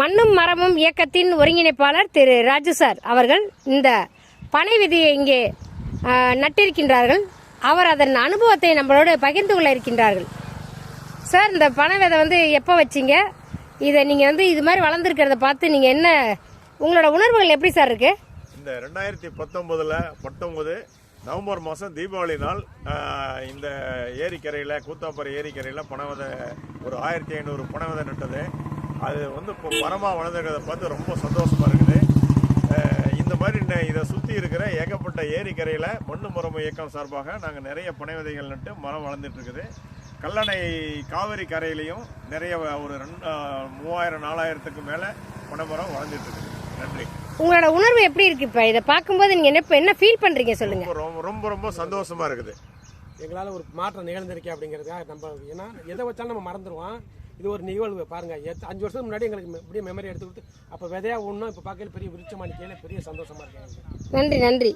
மண்ணும் மரமும் இயக்கத்தின் ஒருங்கிணைப்பாளர் திரு ராஜு சார் அவர்கள் இந்த பனை விதையை இங்கே நட்டிருக்கின்றார்கள். அவர் அதன் அனுபவத்தை நம்மளோடு பகிர்ந்து கொள்ள இருக்கின்றார்கள். சார், இந்த பனை விதை எப்போ வச்சிங்க? இதை நீங்கள் இது மாதிரி வளர்ந்துருக்கிறத பார்த்து நீங்கள் என்ன உங்களோட உணர்வுகள் எப்படி சார் இருக்கு? இந்த 2019 நவம்பர் மாதம் தீபாவளி நாள் இந்த ஏரிக்கரையில் கூத்தாப்பறை ஏரிக்கரையில் பனை விதை ஒரு 1500 பனை விதை நட்டது. அது இப்போ மரமாக வளர்ந்துருக்கிறத பார்த்து ரொம்ப சந்தோஷமாக இருக்குது. இந்த மாதிரி இதை சுற்றி இருக்கிற ஏகப்பட்ட ஏரிக்கரையில் மண்ணு மரம் இயக்கம் சார்பாக நாங்கள் நிறைய பனை விதைகள் நட்டு மரம் வளர்ந்துட்டு இருக்குது. கல்லணை காவிரி கரையிலையும் நிறைய ஒரு 3000-4000க்கு மேலே பனை மரம் வளர்ந்துட்டு இருக்குது. நன்றி. உங்களோட உணர்வு எப்படி இருக்கு? இப்போ இதை பார்க்கும்போது நீங்கள் என்ன ஃபீல் பண்ணுறீங்க சொல்லுங்க. ரொம்ப ரொம்ப சந்தோஷமாக இருக்குது. எங்களால் ஒரு மாற்றம் நிகழ்ந்திருக்கேன் அப்படிங்கிறதுக்காக நம்ம ஏன்னா எதை வச்சாலும் நம்ம மறந்துடுவோம். இது ஒரு நிகழ்வு பாருங்க. 5 வருஷத்துக்கு முன்னாடி எங்களுக்கு இப்படியே மெமரி எடுத்து கொடுத்து அப்போ விதையா ஒன்றும் இப்போ பார்க்கல பெரிய விருட்சமாக நிற்கல பெரிய சந்தோஷமா இருக்கு. நன்றி.